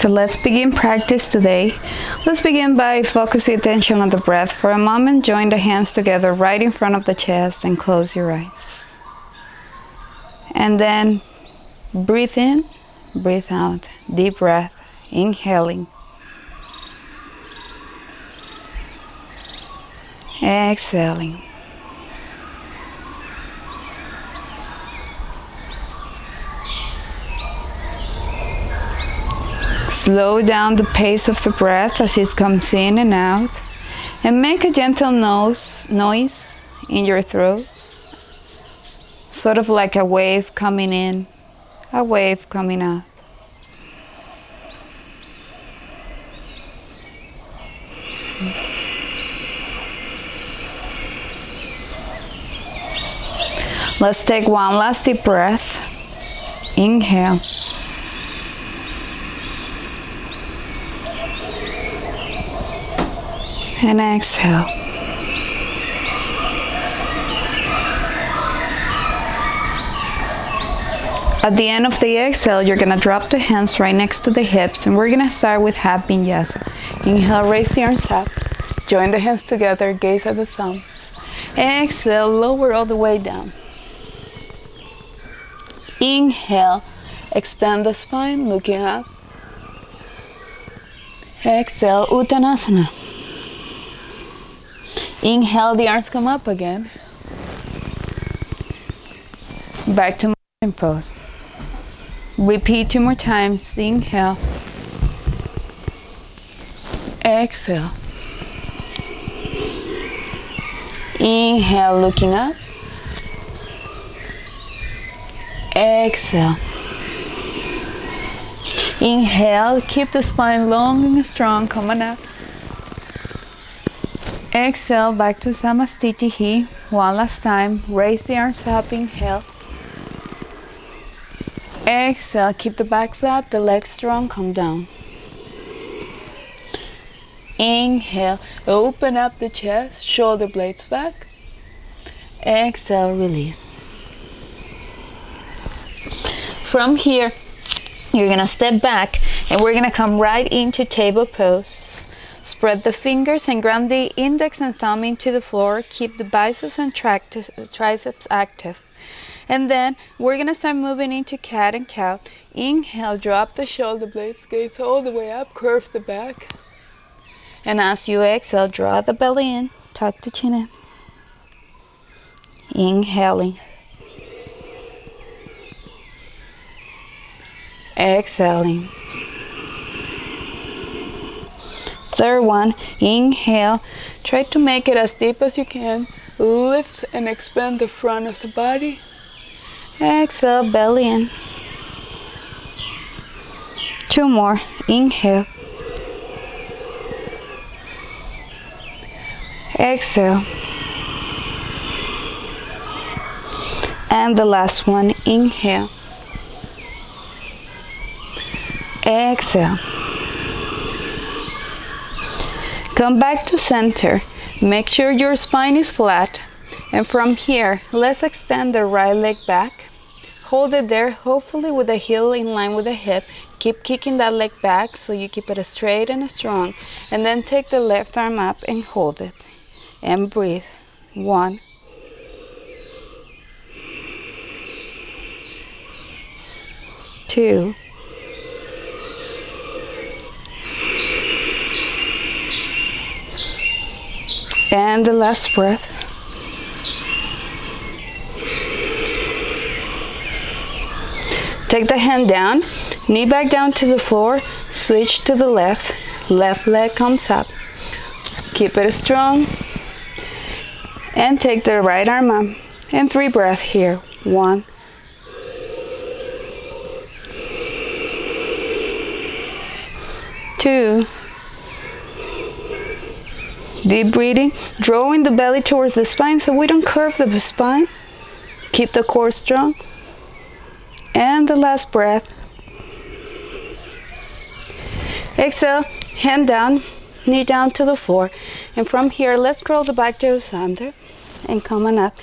So let's begin practice today. Let's begin by focusing attention on the breath. For a moment, join the hands together right in front of the chest and close your eyes. And then breathe in, breathe out. Deep breath, inhaling. Exhaling. Slow down the pace of the breath as it comes in and out, and make a gentle noise in your throat, sort of like a wave coming in, a wave coming out. Let's take one last deep breath. Inhale. And exhale. At the end of the exhale, you're going to drop the hands right next to the hips, and we're going to start with half vinyasa. Inhale, raise the arms up. Join the hands together, gaze at the thumbs. Exhale, lower all the way down. Inhale, extend the spine, looking up. Exhale, Uttanasana. Inhale, the arms come up again. Back to mountain pose. Repeat 2 more times. Inhale. Exhale. Inhale, looking up. Exhale. Inhale, keep the spine long and strong, coming up. Exhale, back to Samastitihi. One last time. Raise the arms up. Inhale. Exhale, keep the back flat, the legs strong, come down. Inhale, open up the chest, shoulder blades back. Exhale, release. From here, you're gonna step back and we're gonna come right into table pose. Spread the fingers and ground the index and thumb into the floor. Keep the biceps and triceps active. And then we're going to start moving into cat and cow. Inhale, drop the shoulder blades, gaze all the way up, curve the back. And as you exhale, draw the belly in, tuck the chin in. Inhaling. Exhaling. Third one, inhale, try to make it as deep as you can. Lift and expand the front of the body. Exhale, belly in. 2 more, inhale. Exhale. And the last one, inhale. Exhale. Come back to center. Make sure your spine is flat. And from here, let's extend the right leg back. Hold it there, hopefully with the heel in line with the hip. Keep kicking that leg back so you keep it straight and strong. And then take the left arm up and hold it. And breathe. 1. 2. And the last breath. Take the hand down, knee back down to the floor, switch to the left, left leg comes up. Keep it strong. And take the right arm up. And 3 breaths here. 1. 2. Deep breathing, drawing the belly towards the spine so we don't curve the spine. Keep the core strong. And the last breath. Exhale, hand down, knee down to the floor. And from here, let's curl the back toes under and come on up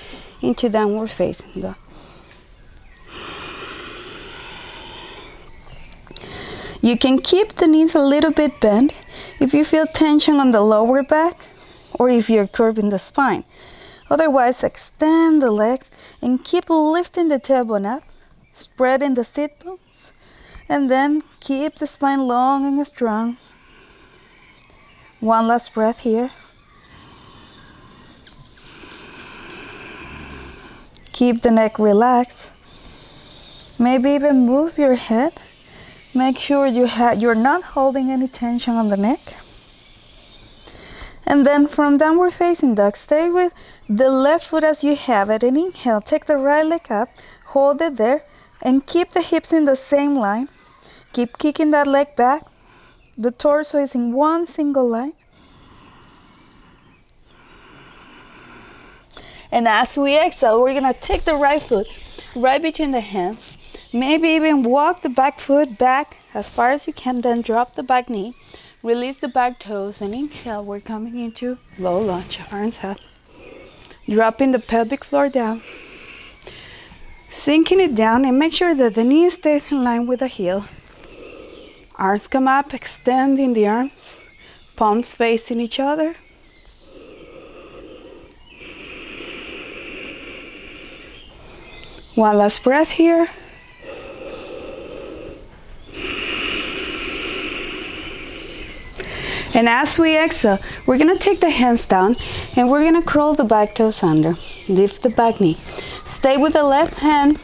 into downward facing dog. You can keep the knees a little bit bent if you feel tension on the lower back or if you're curving the spine. Otherwise, extend the legs and keep lifting the tailbone up, spreading the sit bones, and then keep the spine long and strong. One last breath here. Keep the neck relaxed. Maybe even move your head. Make sure you're not holding any tension on the neck. And then from downward facing dog, stay with the left foot as you have it. And inhale, take the right leg up, hold it there, and keep the hips in the same line. Keep kicking that leg back. The torso is in one single line. And as we exhale, we're gonna take the right foot right between the hands. Maybe even walk the back foot back as far as you can, then drop the back knee. Release the back toes and inhale, we're coming into low lunge, arms up. Dropping the pelvic floor down. Sinking it down and make sure that the knee stays in line with the heel. Arms come up, extending the arms. Palms facing each other. One last breath here. And as we exhale, we're gonna take the hands down and we're gonna curl the back toes under. Lift the back knee. Stay with the left hand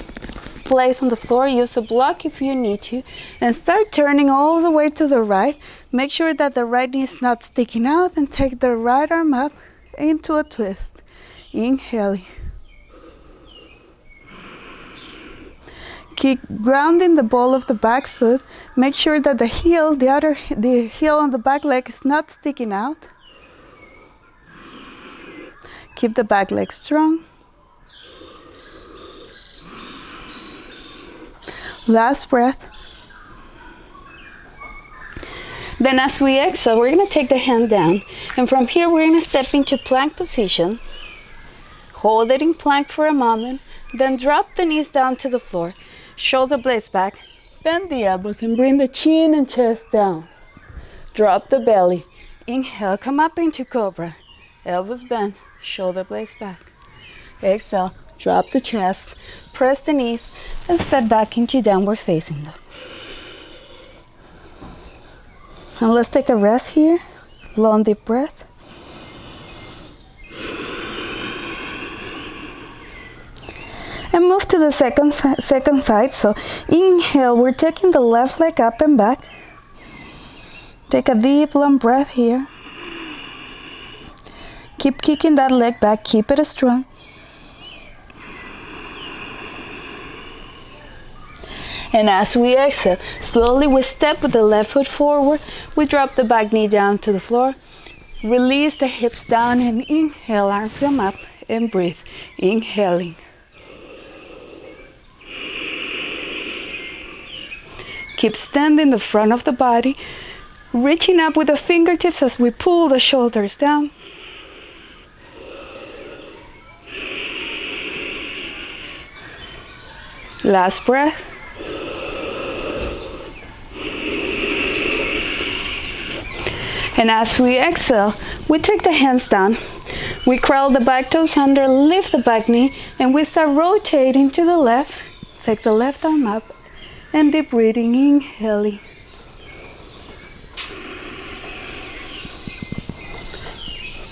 placed on the floor. Use a block if you need to. And start turning all the way to the right. Make sure that the right knee is not sticking out and take the right arm up into a twist. Inhaling. Keep grounding the ball of the back foot. Make sure that the heel on the back leg is not sticking out. Keep the back leg strong. Last breath. Then as we exhale, we're gonna take the hand down. And from here, we're gonna step into plank position. Hold it in plank for a moment. Then drop the knees down to the floor. Shoulder blades back, bend the elbows and bring the chin and chest down. Drop the belly. Inhale, come up into cobra. Elbows bent, shoulder blades back. Exhale, drop the chest, press the knees, and step back into downward facing dog. And let's take a rest here. Long deep breath. And move to the second side. So inhale, we're taking the left leg up and back. Take a deep long breath here. Keep kicking that leg back, keep it strong. And as we exhale, slowly we step with the left foot forward. We drop the back knee down to the floor. Release the hips down and inhale, arms come up and breathe. Inhaling. Keep standing the front of the body, reaching up with the fingertips as we pull the shoulders down. Last breath. And as we exhale, we take the hands down. We curl the back toes under, lift the back knee, and we start rotating to the left. Take the left arm up. And deep breathing, inhaling.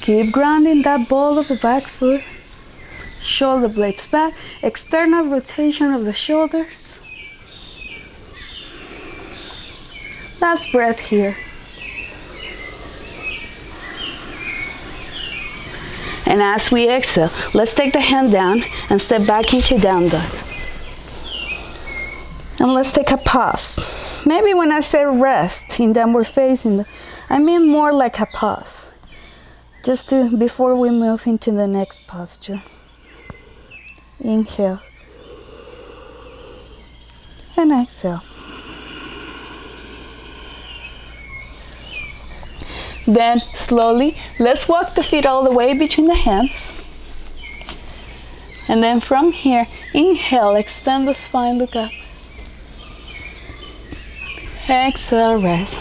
Keep grounding that ball of the back foot. Shoulder blades back. External rotation of the shoulders. Last breath here. And as we exhale, let's take the hand down and step back into down dog. And let's take a pause. Maybe when I say rest in downward facing, I mean more like a pause. Before we move into the next posture. Inhale. And exhale. Then slowly, let's walk the feet all the way between the hands. And then from here, inhale, extend the spine, look up. Exhale, rest.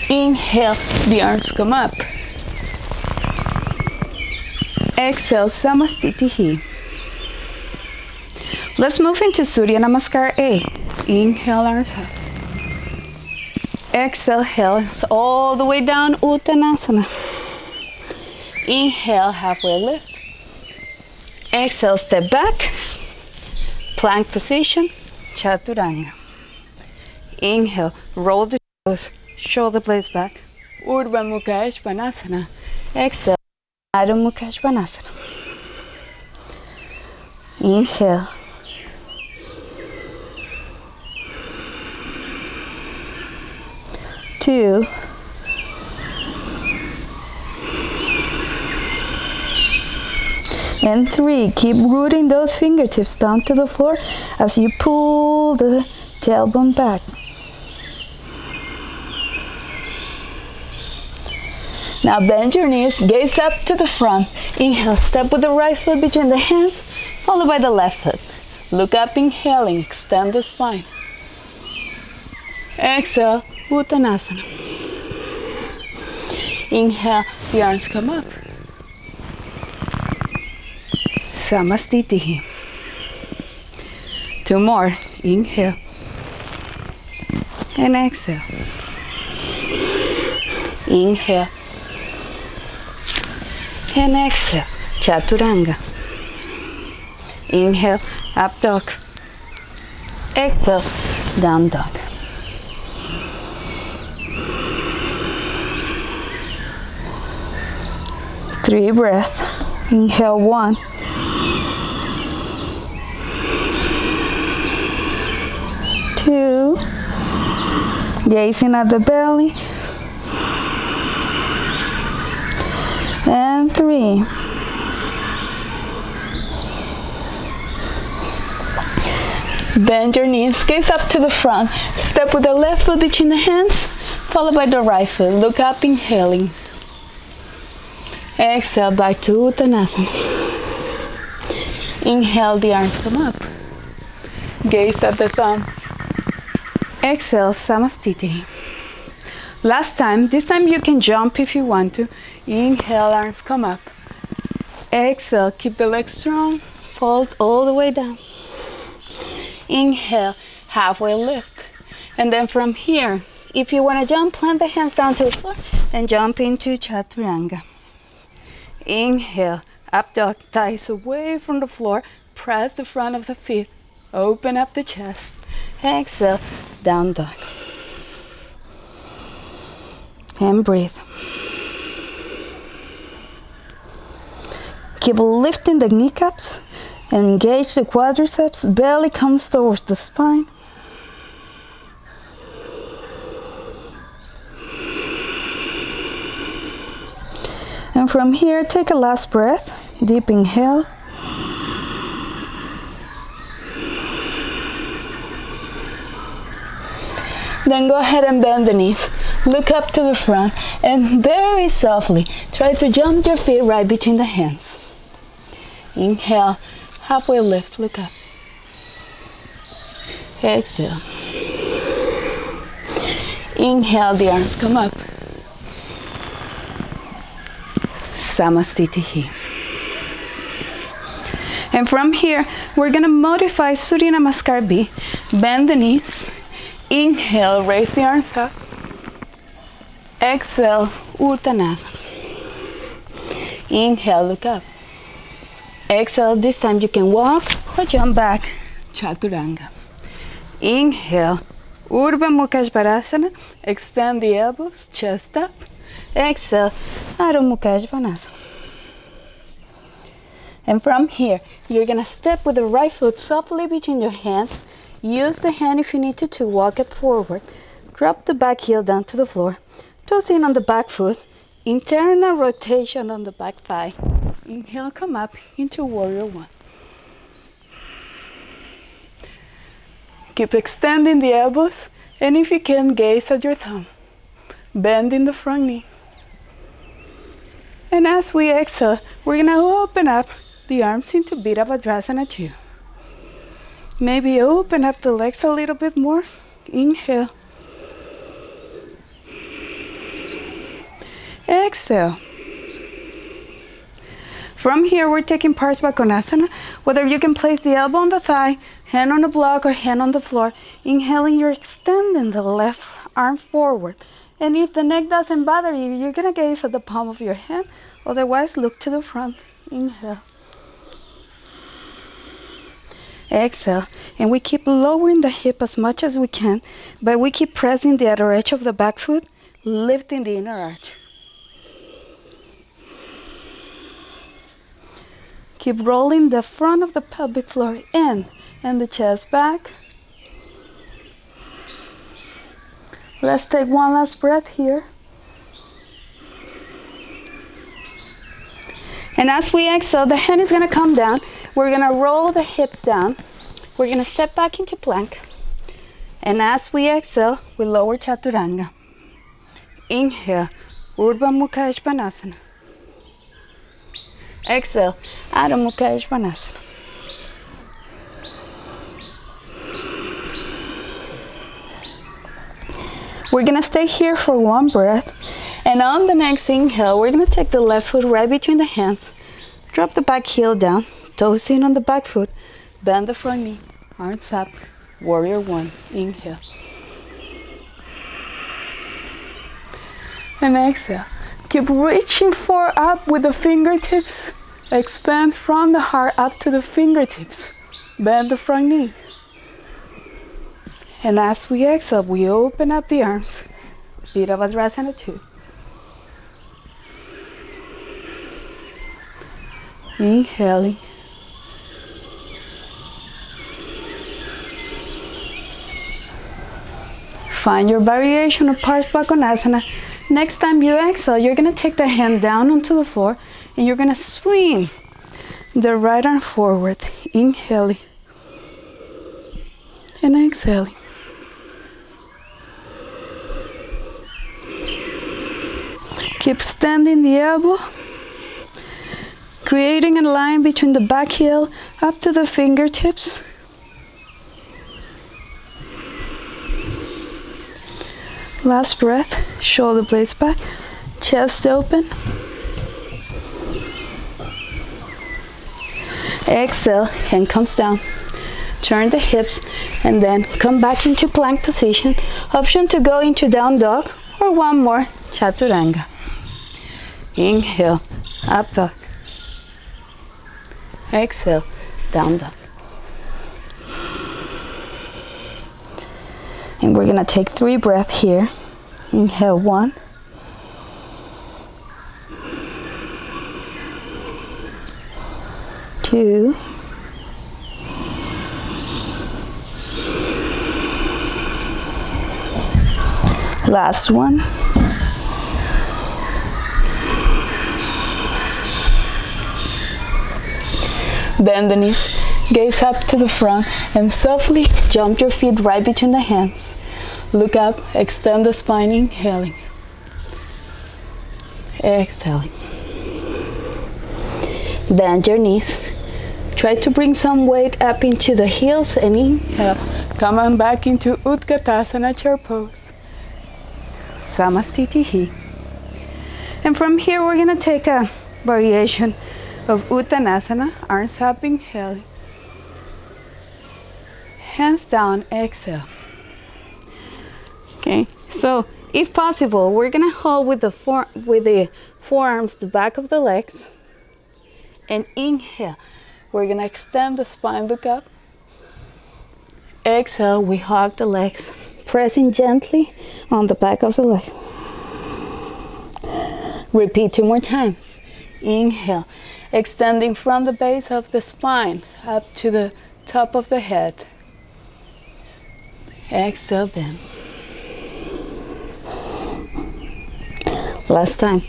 Inhale, the arms come up. Exhale, Samastitihi. Let's move into Surya Namaskar A. Inhale, arms up. Exhale, hands all the way down, Uttanasana. Inhale, halfway lift. Exhale, step back. Plank position, Chaturanga. Inhale, roll the toes, shoulder blades back. Urdhva Mukha Svanasana. Exhale, Adho Mukha Svanasana. Inhale. Two. And three. Keep rooting those fingertips down to the floor as you pull the tailbone back. Now bend your knees, gaze up to the front. Inhale, step with the right foot between the hands, followed by the left foot. Look up, inhaling, extend the spine. Exhale, Uttanasana. Inhale, the arms come up. Samastitihi. Two more. Inhale. And exhale. Inhale. And exhale. Chaturanga. Inhale, up dog. Exhale, down dog. Three breaths. Inhale, one. Two. Gazing at the belly. And three. Bend your knees, gaze up to the front. Step with the left foot between the hands, followed by the right foot. Look up, inhaling. Exhale, back to Uttanasana. Inhale, the arms come up. Gaze at the thumb. Exhale, Samastitihi. Last time, this time you can jump if you want to. Inhale, arms come up. Exhale, keep the legs strong. Fold all the way down. Inhale, halfway lift. And then from here, if you want to jump, plant the hands down to the floor and jump into Chaturanga. Inhale, up dog, thighs away from the floor. Press the front of the feet. Open up the chest. Exhale, down dog. And breathe. Keep lifting the kneecaps. Engage the quadriceps, belly comes towards the spine. And from here, take a last breath, deep inhale. Then go ahead and bend the knees. Look up to the front and very softly try to jump your feet right between the hands. Inhale. Halfway lift, look up. Exhale. Inhale, the arms come up. Samastitihi. And from here, we're gonna modify Surya Namaskar B. Bend the knees. Inhale, raise the arms up. Exhale, Uttanasana. Inhale, look up. Exhale, this time you can walk or jump back, Chaturanga. Inhale, Urdhva Mukha Svanasana, extend the elbows, chest up. Exhale, Adho Mukha Svanasana. And from here, you're gonna step with the right foot softly between your hands. Use the hand if you need to walk it forward. Drop the back heel down to the floor. Toes in on the back foot. Internal rotation on the back thigh. Inhale, come up into Warrior One. Keep extending the elbows, and if you can, gaze at your thumb. Bending the front knee. And as we exhale, we're gonna open up the arms into Virabhadrasana 2. Maybe open up the legs a little bit more. Inhale. Exhale. From here, we're taking Parsvakonasana. Whether you can place the elbow on the thigh, hand on the block, or hand on the floor. Inhaling, you're extending the left arm forward. And if the neck doesn't bother you, you're gonna gaze at the palm of your hand. Otherwise, look to the front. Inhale. Exhale. And we keep lowering the hip as much as we can, but we keep pressing the outer edge of the back foot, lifting the inner arch. Keep rolling the front of the pelvic floor in and the chest back. Let's take one last breath here. And as we exhale, the hand is going to come down. We're going to roll the hips down. We're going to step back into plank. And as we exhale, we lower Chaturanga. Inhale, Urdhva Mukha Svanasana. Exhale, Adho Mukha Svanasana. We're gonna stay here for one breath. And on the next inhale, we're gonna take the left foot right between the hands. Drop the back heel down, toes in on the back foot. Bend the front knee, arms up, warrior one. Inhale. And exhale. Keep reaching for up with the fingertips. Expand from the heart up to the fingertips. Bend the front knee. And as we exhale, we open up the arms. Virabhadrasana 2. Inhaling. Find your variation of Parsvakonasana. Next time you exhale, you're going to take the hand down onto the floor and you're going to swing the right arm forward. Inhaling and exhaling. Keep extending the elbow, creating a line between the back heel up to the fingertips. Last breath, shoulder blades back, chest open. Exhale, hand comes down. Turn the hips and then come back into plank position. Option to go into down dog or one more Chaturanga. Inhale, up dog. Exhale, down dog. And we're gonna take 3 breaths here. Inhale 1. Two. Last one. Bend the knees, gaze up to the front, and softly jump your feet right between the hands. Look up, extend the spine, inhaling. Exhaling. Bend your knees. Try to bring some weight up into the heels and inhale. Come on back into Utkatasana chair pose. Samastitihi. And from here we're going to take a variation of Uttanasana, arms up, inhaling. Hands down, exhale. Okay, so if possible, we're gonna hold with the forearms the back of the legs, and inhale. We're gonna extend the spine, look up. Exhale, we hug the legs, pressing gently on the back of the leg. Repeat 2 more times. Inhale, extending from the base of the spine up to the top of the head. Exhale, bend. Last time.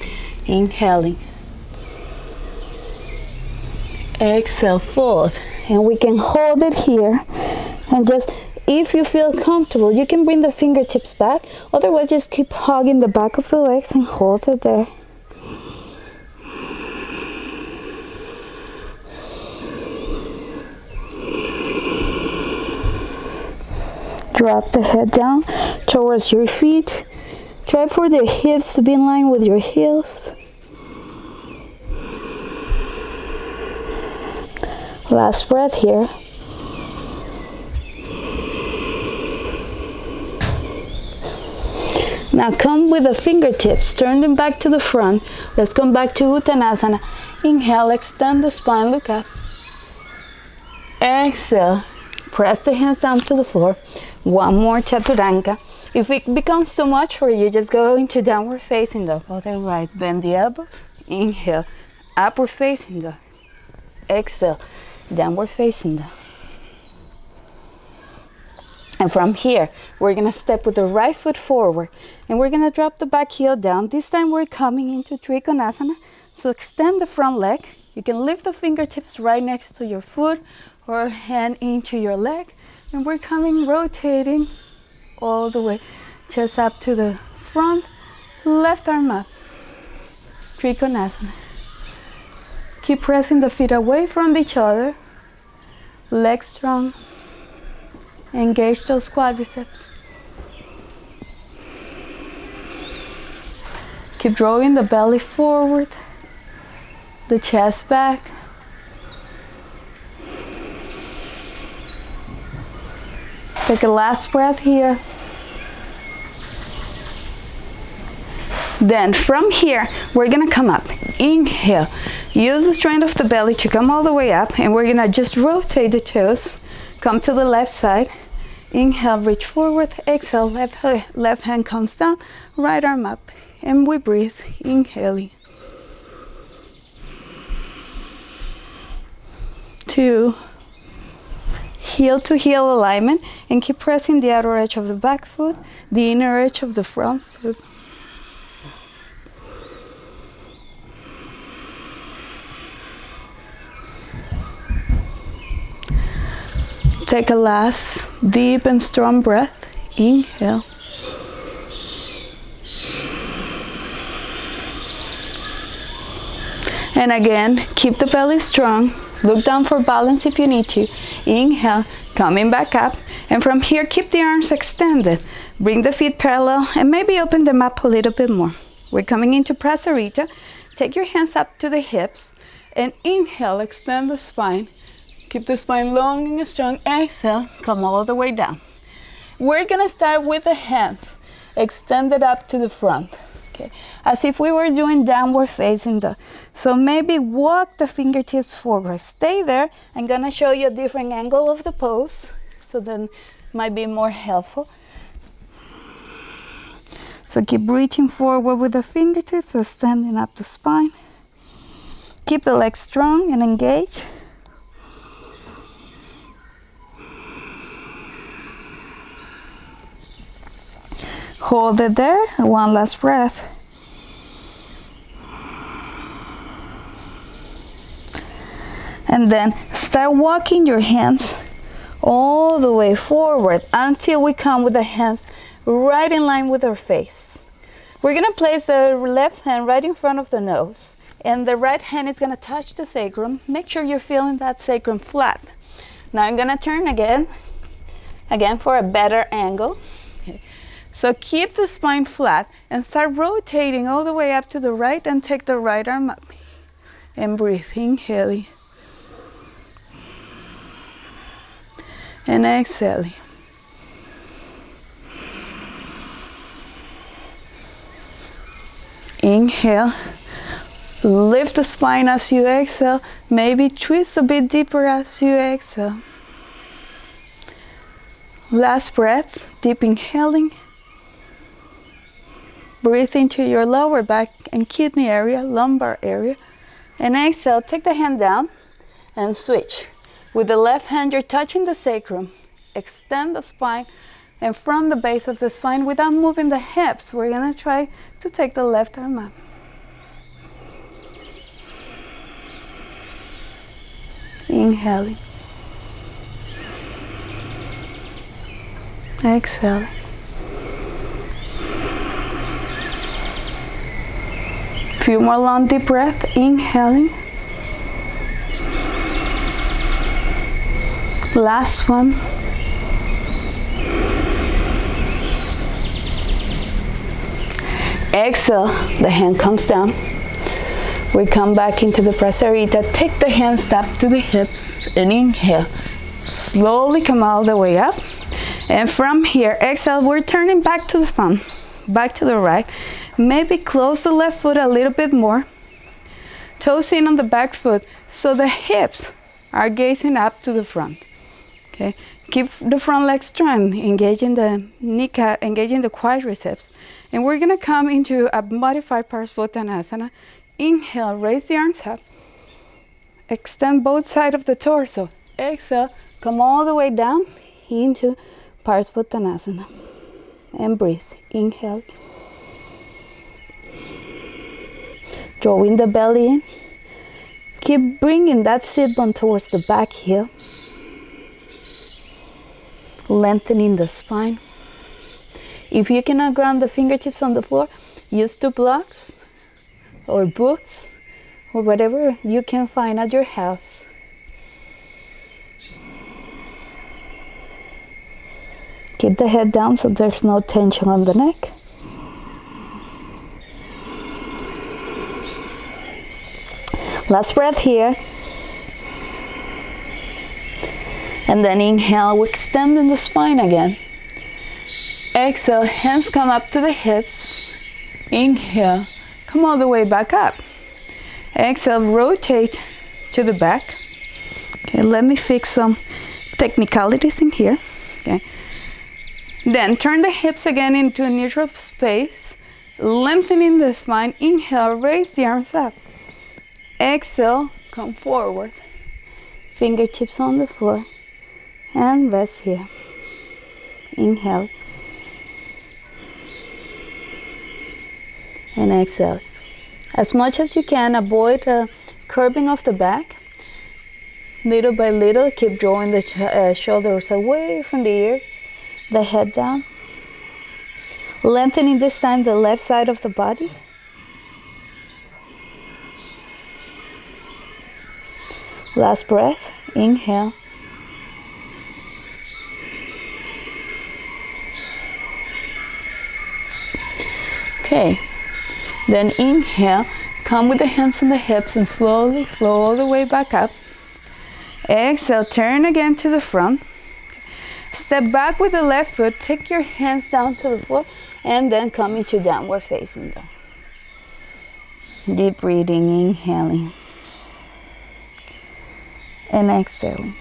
Inhaling. Exhale, fold. And we can hold it here. And just, if you feel comfortable, you can bring the fingertips back. Otherwise, just keep hugging the back of the legs and hold it there. Drop the head down towards your feet. Try for the hips to be in line with your heels. Last breath here. Now come with the fingertips, turn them back to the front. Let's come back to Uttanasana. Inhale, extend the spine, look up. Exhale, press the hands down to the floor. One more Chaturanga. If it becomes too much for you, just go into downward facing dog. Otherwise, bend the elbows. Inhale, upward facing dog. Exhale, downward facing dog. And from here, we're gonna step with the right foot forward and we're gonna drop the back heel down. This time we're coming into Trikonasana. So extend the front leg. You can lift the fingertips right next to your foot or hand into your leg. And we're coming, rotating all the way. Chest up to the front, left arm up. Trikonasana. Keep pressing the feet away from each other. Legs strong. Engage those quadriceps. Keep drawing the belly forward, the chest back. Take a last breath here. Then from here, we're gonna come up. Inhale. Use the strength of the belly to come all the way up, and we're gonna just rotate the toes. Come to the left side. Inhale, reach forward. Exhale, left hand comes down, right arm up. And we breathe, inhaling. 2. Heel to heel alignment, and keep pressing the outer edge of the back foot, the inner edge of the front foot. Take a last deep and strong breath. Inhale. And again, keep the belly strong. Look down for balance if you need to. Inhale, coming back up. And from here, keep the arms extended. Bring the feet parallel and maybe open them up a little bit more. We're coming into Prasarita. Take your hands up to the hips and inhale, extend the spine. Keep the spine long and strong. Exhale, come all the way down. We're gonna start with the hands extended up to the front. Okay, as if we were doing downward facing dog. So maybe walk the fingertips forward. Stay there. I'm gonna show you a different angle of the pose, so then might be more helpful. So keep reaching forward with the fingertips, extending up the spine. Keep the legs strong and engaged. Hold it there, one last breath. And then start walking your hands all the way forward until we come with the hands right in line with our face. We're gonna place the left hand right in front of the nose, and the right hand is gonna touch the sacrum. Make sure you're feeling that sacrum flat. Now I'm gonna turn again for a better angle. So keep the spine flat and start rotating all the way up to the right and take the right arm up. And breathe, inhaling. And exhaling. Inhale. Lift the spine as you exhale. Maybe twist a bit deeper as you exhale. Last breath, deep inhaling. Breathe into your lower back and kidney area, lumbar area. And exhale, take the hand down and switch. With the left hand, you're touching the sacrum. Extend the spine, and from the base of the spine, without moving the hips, we're gonna try to take the left arm up. Inhaling. Exhaling. Few more long deep breaths, inhaling. Last one. Exhale, the hand comes down. We come back into the Prasarita. Take the hands up to the hips and inhale. Slowly come all the way up. And from here, exhale, we're turning back to the front, back to the right. Maybe close the left foot a little bit more. Toes in on the back foot so the hips are gazing up to the front. Okay, keep the front leg strong, engaging the kneecap, engaging the quadriceps. And we're gonna come into a modified Parsvottanasana. Inhale, raise the arms up. Extend both sides of the torso. Exhale, come all the way down into Parsvottanasana. And breathe. Inhale. Drawing the belly in. Keep bringing that sit bone towards the back heel. Lengthening the spine. If you cannot ground the fingertips on the floor, use 2 blocks or books or whatever you can find at your house. Keep the head down so there's no tension on the neck. Last breath here. And then inhale, we extend in the spine again. Exhale, hands come up to the hips. Inhale, come all the way back up. Exhale, rotate to the back. Okay, let me fix some technicalities in here. Okay. Then turn the hips again into a neutral space, lengthening the spine. Inhale, raise the arms up. Exhale, come forward. Fingertips on the floor and rest here. Inhale and exhale. As much as you can, avoid curving of the back. Little by little, keep drawing the shoulders away from the ears, the head down. Lengthening this time the left side of the body. Last breath, inhale. Okay, then inhale, come with the hands on the hips and slowly flow all the way back up. Exhale, turn again to the front. Step back with the left foot, take your hands down to the floor, and then come into downward facing dog. Deep breathing, inhaling. And exhaling.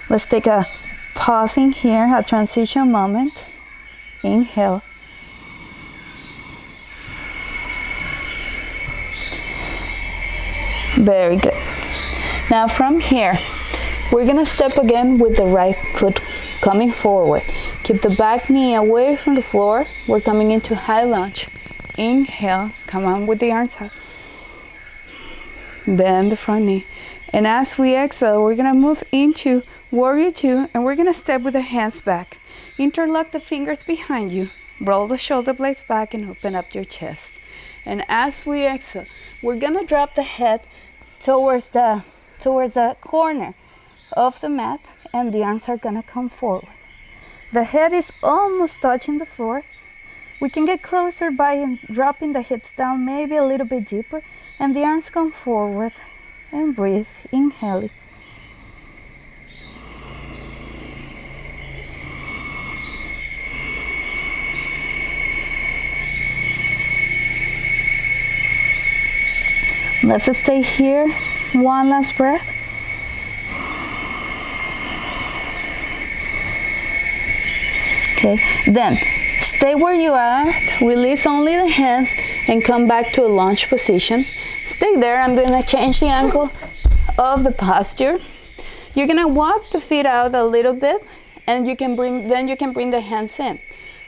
Let's take a pausing here, a transition moment. Inhale. Very good. Now from here, we're gonna step again with the right foot coming forward. Keep the back knee away from the floor. We're coming into high lunge. Inhale, come on with the arms up. Bend the front knee. And as we exhale, we're gonna move into Warrior Two, and we're gonna step with the hands back. Interlock the fingers behind you. Roll the shoulder blades back and open up your chest. And as we exhale, we're gonna drop the head towards the corner of the mat, and the arms are gonna come forward. The head is almost touching the floor. We can get closer by dropping the hips down, maybe a little bit deeper, and the arms come forward. And breathe, inhale. Let's stay here. One last breath. Okay, then stay where you are, release only the hands, and come back to a lunge position. Stay there. I'm going to change the angle of the posture. You're going to walk the feet out a little bit, and you can bring the hands in.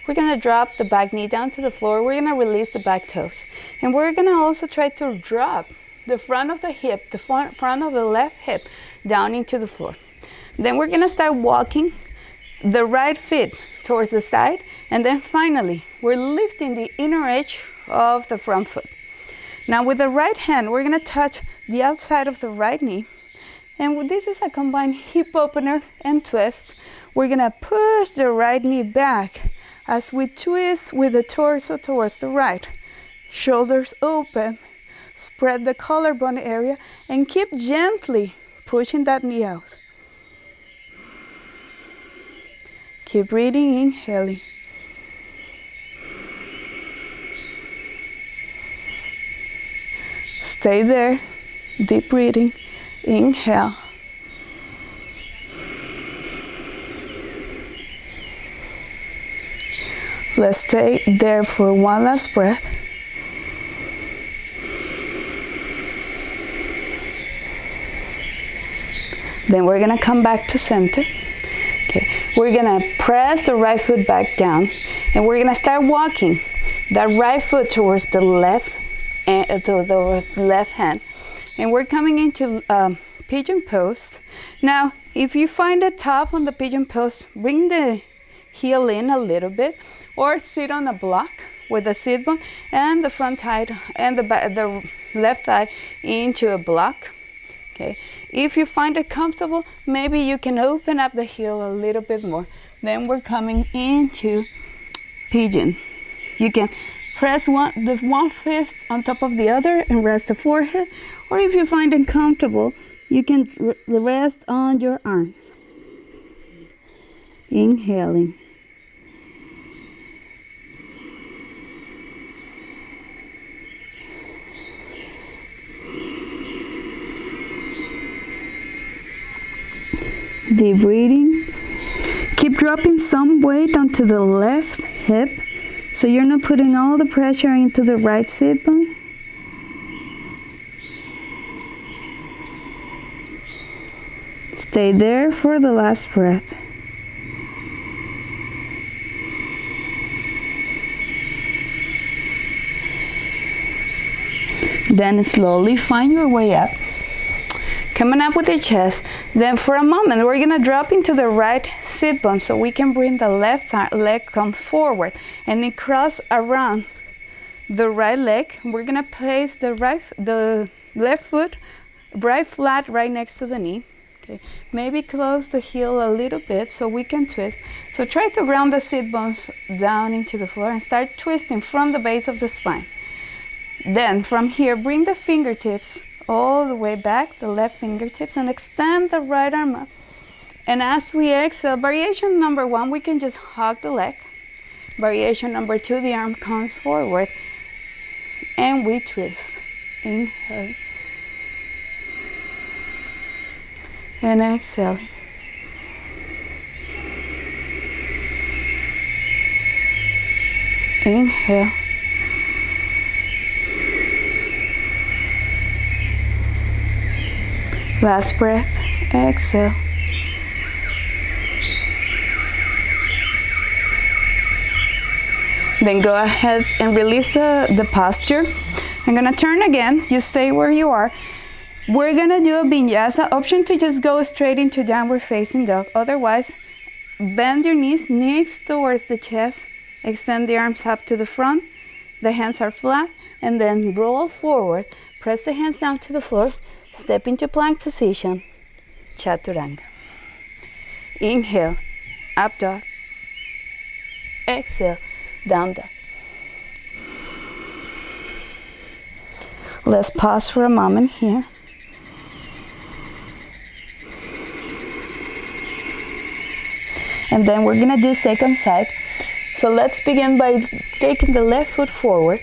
We're going to drop the back knee down to the floor. We're going to release the back toes. And we're going to also try to drop the front of the hip, the front of the left hip down into the floor. Then we're going to start walking the right foot towards the side, and then finally we're lifting the inner edge of the front foot. Now with the right hand, we're gonna touch the outside of the right knee. And this is a combined hip opener and twist. We're gonna push the right knee back as we twist with the torso towards the right. shoulders open. Spread the collarbone area and keep gently pushing that knee out. Keep breathing, inhaling. Stay there, deep breathing, inhale. Let's stay there for one last breath. Then we're gonna come back to center. Okay, we're gonna press the right foot back down and we're gonna start walking that right foot towards the left and the left hand. And we're coming into pigeon pose. Now, if you find it tough on the pigeon pose, bring the heel in a little bit or sit on a block with the sit bone and the front thigh and the left thigh into a block. Okay. If you find it comfortable, maybe you can open up the heel a little bit more. Then we're coming into pigeon. You can press one fist on top of the other and rest the forehead. Or if you find it comfortable, you can rest on your arms. Inhaling. Deep breathing. Keep dropping some weight onto the left hip so you're not putting all the pressure into the right sit bone. Stay there for the last breath. Then slowly find your way up. Coming up with your chest. Then for a moment, we're gonna drop into the right sit bone so we can bring the left leg comes forward and it cross around the right leg. We're gonna place the left foot right flat right next to the knee. Okay. Maybe close the heel a little bit so we can twist. So try to ground the sit bones down into the floor and start twisting from the base of the spine. Then from here, bring the fingertips all the way back, the left fingertips, and extend the right arm up. And as we exhale, variation number 1, we can just hug the leg. Variation number 2, the arm comes forward and we twist. Inhale. And exhale. Inhale. Last breath, exhale. Then go ahead and release the posture. I'm gonna turn again, you stay where you are. We're gonna do a vinyasa, option to just go straight into downward facing dog. Otherwise, bend your knees towards the chest, extend the arms up to the front, the hands are flat, and then roll forward. Press the hands down to the floor. Step into plank position, chaturanga. Inhale, up dog. Exhale, down dog. Let's pause for a moment here. And then we're gonna do second side. So let's begin by taking the left foot forward,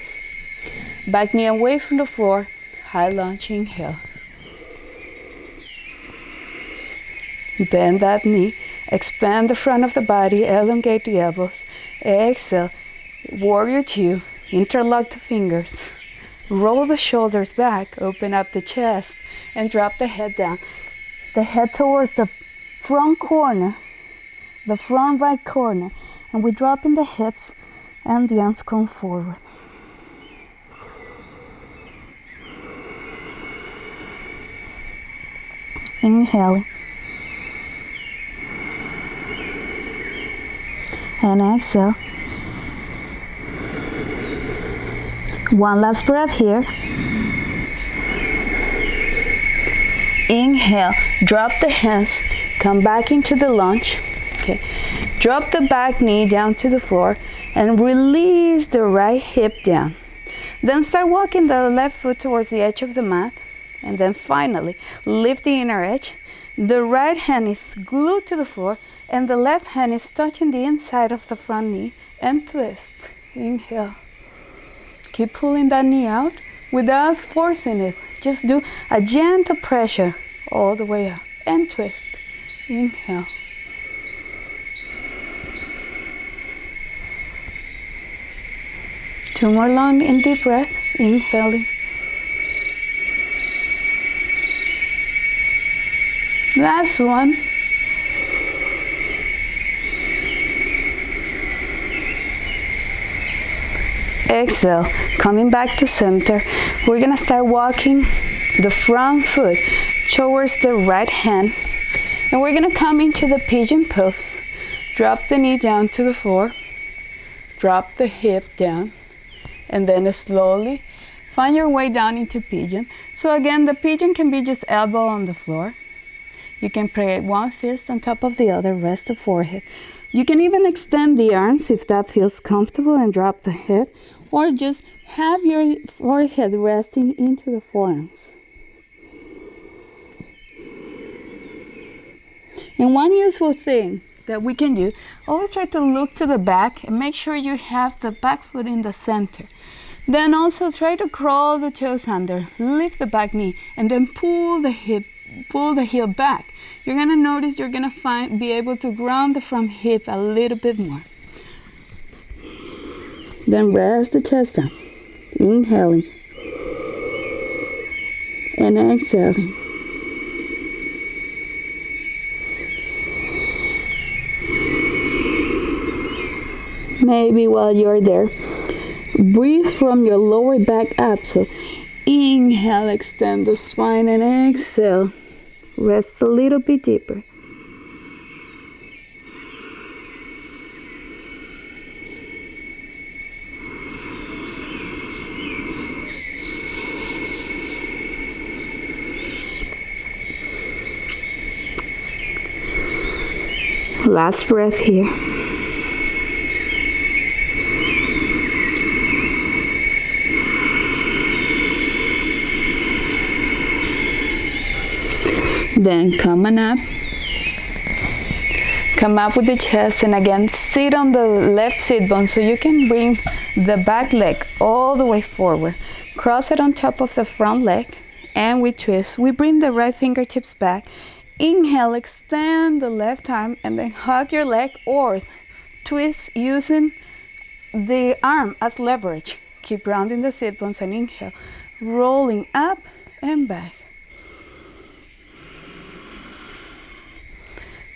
back knee away from the floor, high lunge, inhale. Bend that knee, expand the front of the body, elongate the elbows. Exhale, warrior 2, interlock the fingers. Roll the shoulders back, open up the chest, and drop the head down. The head towards the front corner, the front right corner, and we drop in the hips and the arms come forward. Inhaling. And exhale. One last breath here. Inhale, drop the hands, come back into the lunge. Okay. Drop the back knee down to the floor and release the right hip down. Then start walking the left foot towards the edge of the mat. And then finally, lift the inner edge. The right hand is glued to the floor and the left hand is touching the inside of the front knee and twist. Inhale. Keep pulling that knee out without forcing it. Just do a gentle pressure all the way up and twist. Inhale. Two more long and deep breath. Inhaling. Last one. Exhale, coming back to center. We're gonna start walking the front foot towards the right hand. And we're gonna come into the pigeon pose. Drop the knee down to the floor. Drop the hip down. And then slowly find your way down into pigeon. So again, the pigeon can be just elbow on the floor. You can pray one fist on top of the other, rest the forehead. You can even extend the arms if that feels comfortable and drop the head, or just have your forehead resting into the forearms. And one useful thing that we can do, always try to look to the back and make sure you have the back foot in the center. Then also try to crawl the toes under, lift the back knee, and then pull the heel back. You're gonna notice you're gonna be able to ground the front hip a little bit more. Then rest the chest down. Inhaling. And exhaling. Maybe while you're there, breathe from your lower back up. So inhale, extend the spine, and exhale. Rest a little bit deeper. Last breath here. Then come up with the chest, and again sit on the left sit bone so you can bring the back leg all the way forward. Cross it on top of the front leg and we twist. We bring the right fingertips back. Inhale, extend the left arm and then hug your leg or twist using the arm as leverage. Keep rounding the sit bones and inhale, rolling up and back.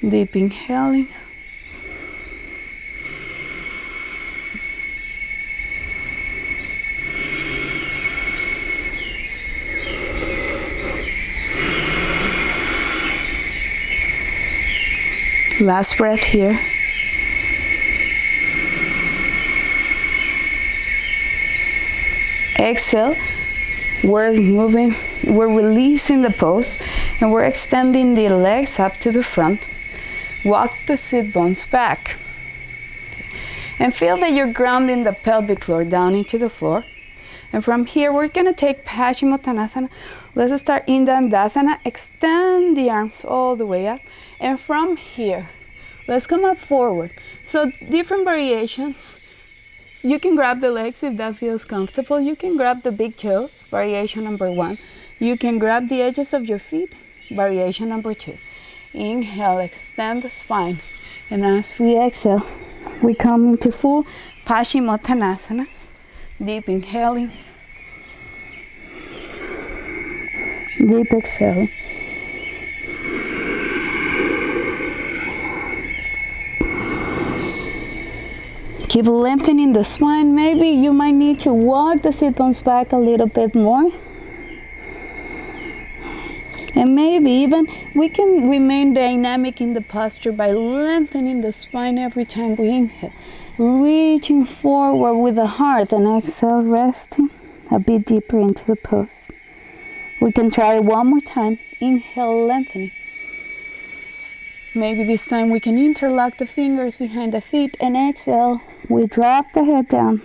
Deep inhaling. Last breath here. Exhale. We're releasing the pose and we're extending the legs up to the front. Walk the sit bones back. And feel that you're grounding the pelvic floor down into the floor. And from here, we're gonna take Paschimottanasana. Let's start in Dandasana. Extend the arms all the way up. And from here, let's come up forward. So different variations. You can grab the legs if that feels comfortable. You can grab the big toes, variation number 1. You can grab the edges of your feet, variation number 2. Inhale, extend the spine. And as we exhale, we come into full Paschimottanasana. Deep inhaling. Deep exhaling. Keep lengthening the spine. Maybe you might need to walk the sit bones back a little bit more. And maybe even we can remain dynamic in the posture by lengthening the spine every time we inhale. Reaching forward with the heart and exhale, resting a bit deeper into the pose. We can try it one more time. Inhale, lengthening. Maybe this time we can interlock the fingers behind the feet and exhale. We drop the head down.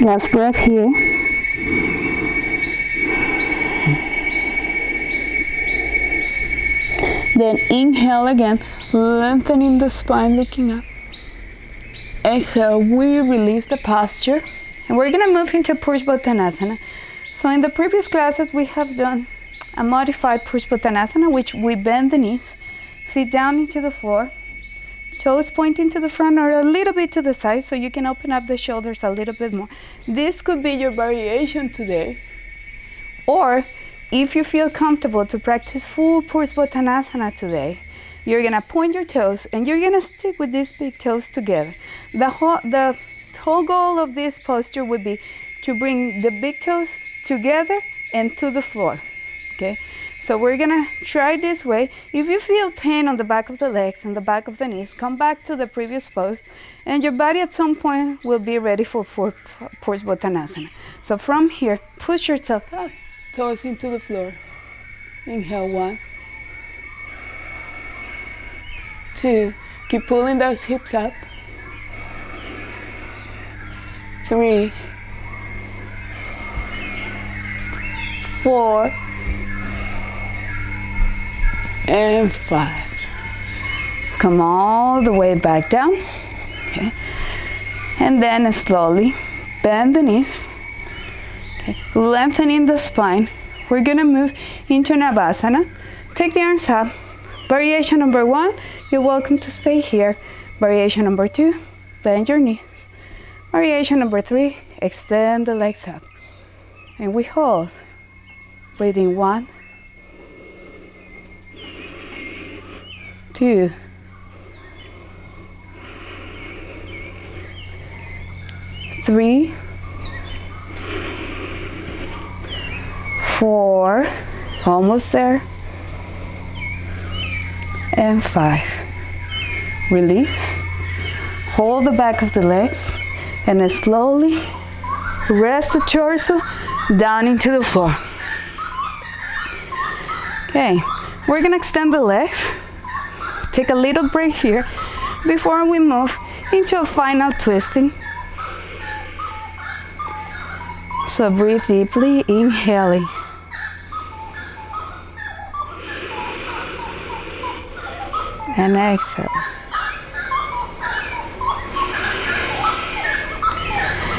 Last breath here. Then inhale again, lengthening the spine, looking up. Exhale, we release the posture. And we're gonna move into Push-Bottanasana. So in the previous classes, we have done a modified Push-Bottanasana, which we bend the knees, feet down into the floor, toes pointing to the front or a little bit to the side, so you can open up the shoulders a little bit more. This could be your variation today. Or if you feel comfortable to practice full Push-Bottanasana today, you're gonna point your toes and you're gonna stick with these big toes together. The whole goal of this posture would be to bring the big toes together and to the floor, okay? So we're gonna try this way. If you feel pain on the back of the legs and the back of the knees, come back to the previous pose and your body at some point will be ready for Push-Bottanasana. So from here, push yourself up, toes into the floor. Inhale, 1, 2, keep pulling those hips up. 3, 4, and 5. Come all the way back down. Okay. And then slowly bend the knees. Okay. Lengthening the spine. We're gonna move into Navasana. Take the arms up. Variation number 1, you're welcome to stay here. Variation number 2, bend your knees. Variation number 3, extend the legs up. And we hold. Breathing 1, 2, 3, 4, almost there, and 5. Release. Hold the back of the legs and then slowly rest the torso down into the floor. Okay, we're gonna extend the legs. Take a little break here before we move into a final twisting. So breathe deeply, inhaling. And exhale.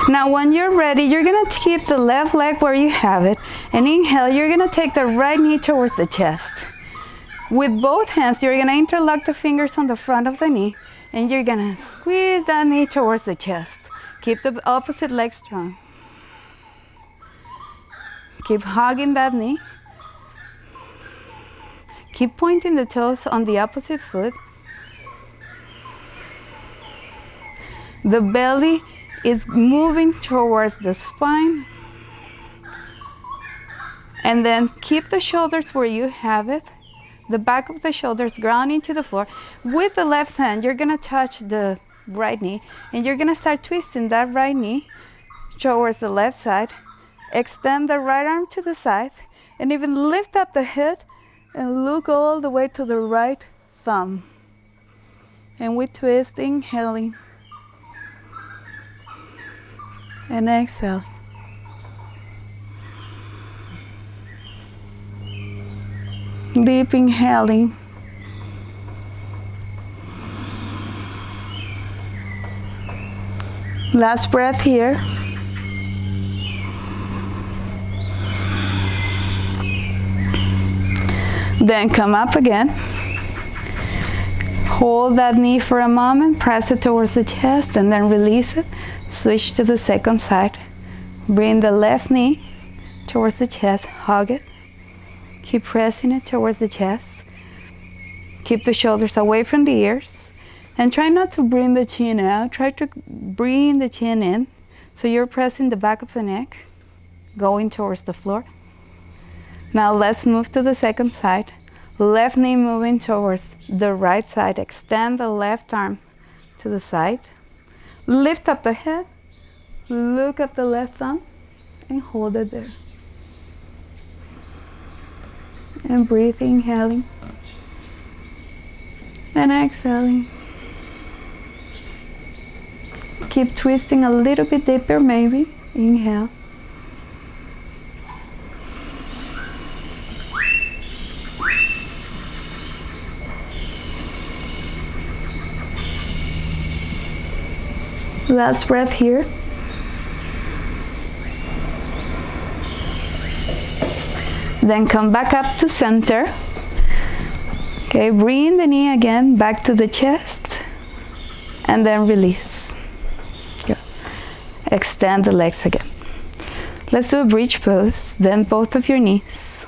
Now when you're ready, you're gonna keep the left leg where you have it. And inhale, you're gonna take the right knee towards the chest. With both hands, you're gonna interlock the fingers on the front of the knee and you're gonna squeeze that knee towards the chest. Keep the opposite leg strong. Keep hugging that knee. Keep pointing the toes on the opposite foot. The belly is moving towards the spine. And then keep the shoulders where you have it. The back of the shoulders grounding to the floor. With the left hand, you're gonna touch the right knee and you're gonna start twisting that right knee towards the left side. Extend the right arm to the side and even lift up the head and look all the way to the right thumb. And we twist, inhaling. And exhale. Deep inhaling. Last breath here. Then come up again. Hold that knee for a moment, press it towards the chest and then release it. Switch to the second side. Bring the left knee towards the chest, hug it. Keep pressing it towards the chest. Keep the shoulders away from the ears. And try not to bring the chin out. Try to bring the chin in. So you're pressing the back of the neck, going towards the floor. Now let's move to the second side. Left knee moving towards the right side. Extend the left arm to the side. Lift up the head. Look up the left thumb and hold it there. And breathe, inhaling. And exhaling. Keep twisting a little bit deeper maybe. Inhale. Last breath here. Then come back up to center. Okay, bring the knee again back to the chest and then release. Yeah. Extend the legs again. Let's do a bridge pose. Bend both of your knees.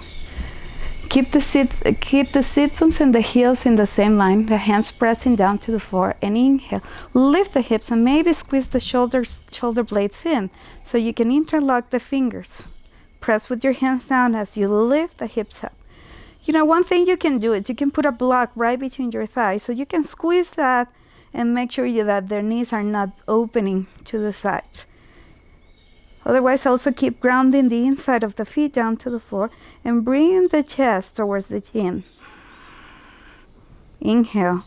Keep the sit bones and the heels in the same line, the hands pressing down to the floor, and inhale. Lift the hips and maybe squeeze the shoulder blades in so you can interlock the fingers. Press with your hands down as you lift the hips up. You know, one thing you can do is you can put a block right between your thighs so you can squeeze that and make sure that their knees are not opening to the sides. Otherwise, also keep grounding the inside of the feet down to the floor and bring the chest towards the chin. Inhale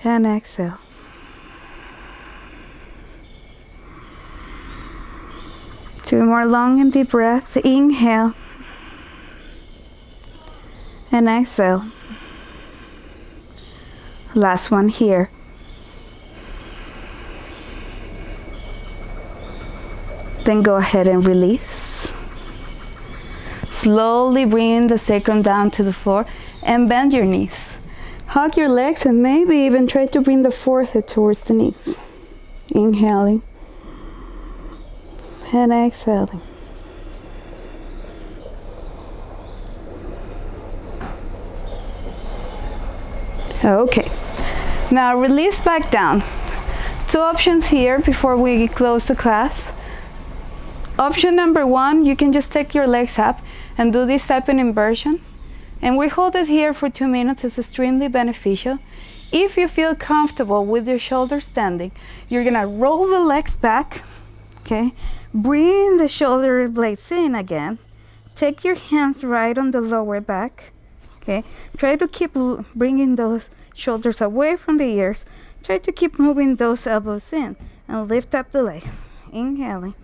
and exhale. Two more long and deep breaths. Inhale and exhale. Last one here. Then go ahead and release. Slowly bring the sacrum down to the floor and bend your knees. Hug your legs and maybe even try to bring the forehead towards the knees. Inhaling and exhaling. Okay, now release back down. Two options here before we close the class. Option number one, you can just take your legs up and do this type of inversion. And we hold it here for 2 minutes. It's extremely beneficial. If you feel comfortable with your shoulders standing, you're gonna roll the legs back, okay? Bring the shoulder blades in again. Take your hands right on the lower back, okay? Try to keep bringing those shoulders away from the ears. Try to keep moving those elbows in and lift up the leg. Inhaling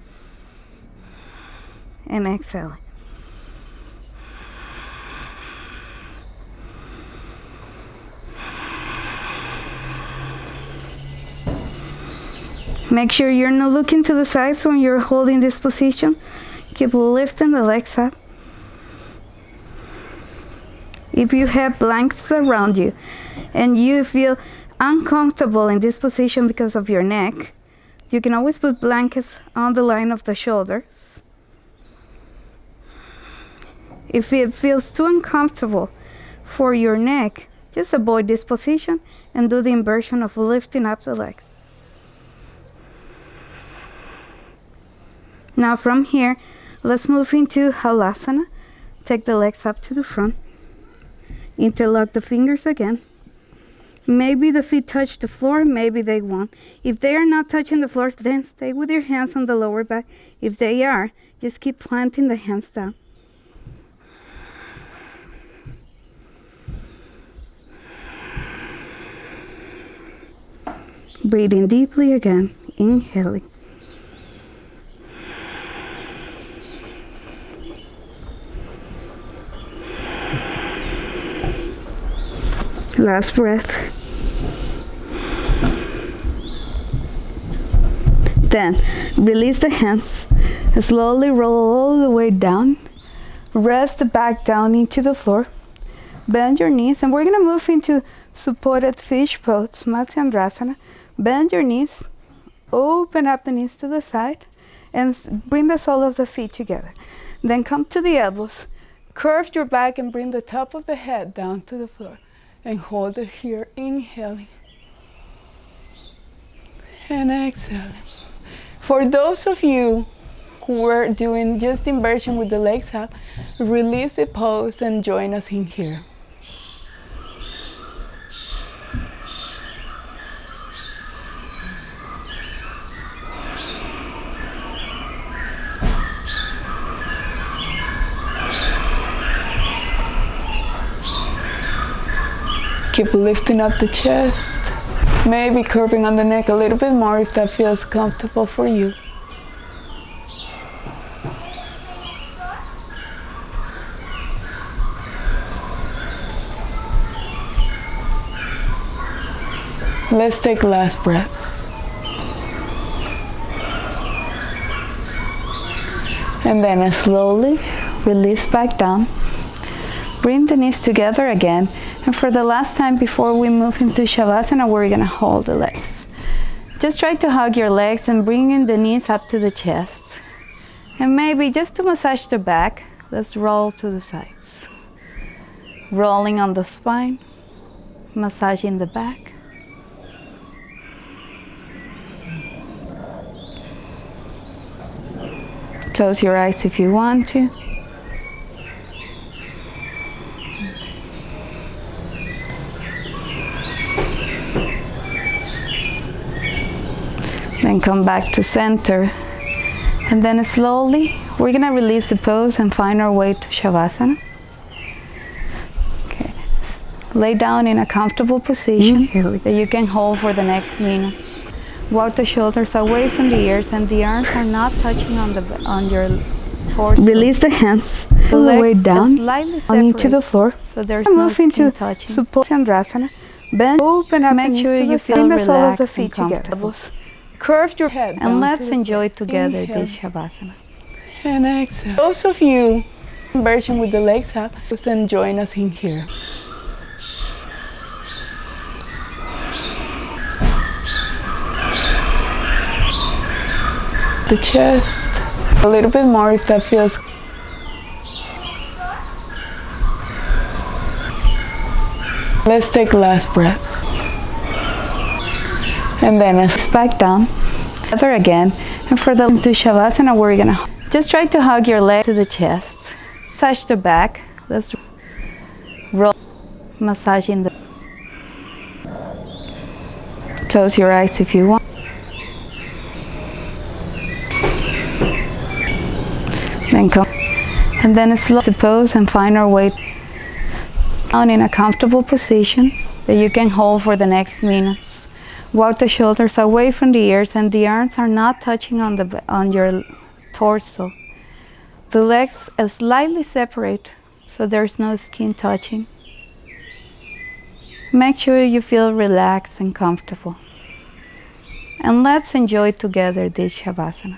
and exhaling. Make sure you're not looking to the sides when you're holding this position. Keep lifting the legs up. If you have blankets around you and you feel uncomfortable in this position because of your neck, you can always put blankets on the line of the shoulders. If it feels too uncomfortable for your neck, just avoid this position and do the inversion of lifting up the legs. Now from here, let's move into Halasana. Take the legs up to the front. Interlock the fingers again. Maybe the feet touch the floor, maybe they won't. If they are not touching the floor, then stay with your hands on the lower back. If they are, just keep planting the hands down. Breathing deeply again, inhaling. Last breath. Then release the hands. Slowly roll all the way down. Rest the back down into the floor. Bend your knees, and we're going to move into supported fish pose, Matsyendrasana. Bend your knees, open up the knees to the side, and bring the sole of the feet together. Then come to the elbows, curve your back and bring the top of the head down to the floor. And hold it here, inhaling and exhaling. For those of you who are doing just inversion with the legs up, release the pose and join us in here. Keep lifting up the chest, maybe curving on the neck a little bit more if that feels comfortable for you. Let's take a last breath. And then slowly release back down. Bring the knees together again. And for the last time before we move into Shavasana, we're gonna hold the legs. Just try to hug your legs and bring the knees up to the chest. And maybe just to massage the back, let's roll to the sides. Rolling on the spine, massaging the back. Close your eyes if you want to. Then come back to center. And then slowly, we're gonna release the pose and find our way to Shavasana. Okay. Lay down in a comfortable position that you can hold for the next minutes. Walk the shoulders away from the ears and the arms are not touching on your torso. Release the hands all the way down onto the floor. So there's no skin touching. Support Chandrasana. Bend, open up, make sure you feel relaxed the feet and comfortable. Curve your head and let's enjoy together this Shavasana. And exhale. Those of you version with the legs up, then join us in here. The chest a little bit more if that feels. Let's take a last breath. And then back down. Together again. And for the to Shavasana, we're gonna just try to hug your leg to the chest. Massage the back. Let's roll, massaging the. Close your eyes if you want. Then come. And then slowly pose and find our way down in a comfortable position that you can hold for the next minutes. Walk the shoulders away from the ears and the arms are not touching on your torso. The legs are slightly separate so there's no skin touching. Make sure you feel relaxed and comfortable. And let's enjoy together this Shavasana.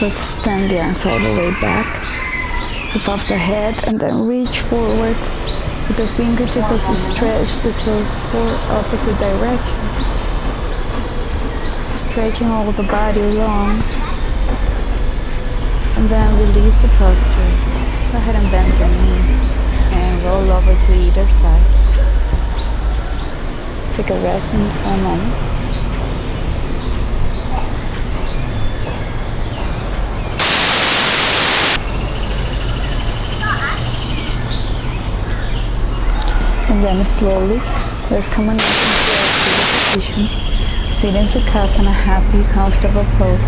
Let's extend the arms all the way back above the head, and then reach forward with the fingertips as you stretch the toes for opposite direction. Stretching all the body long, and then release the posture. Go ahead and bend the knees and roll over to either side. Take a rest for a moment. And then slowly, let's come on position. Sit in Sukhasana, happy, comfortable pose.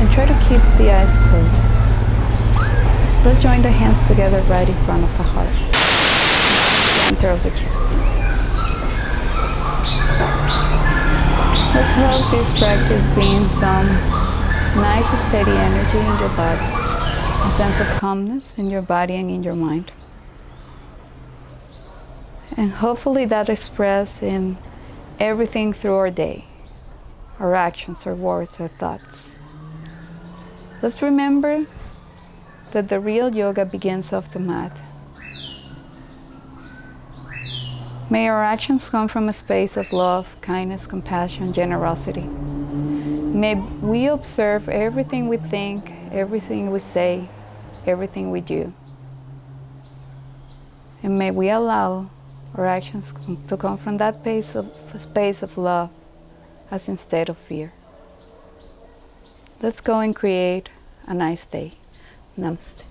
And try to keep the eyes closed. Let's join the hands together right in front of the heart. Center of the chest. Let's help this practice bring some nice steady energy in your body. A sense of calmness in your body and in your mind. And hopefully that expresses in everything through our day, our actions, our words, our thoughts. Let's remember that the real yoga begins off the mat. May our actions come from a space of love, kindness, compassion, generosity. May we observe everything we think, everything we say, everything we do. And may we allow our actions to come from that space of love as instead of fear. Let's go and create a nice day. Namaste.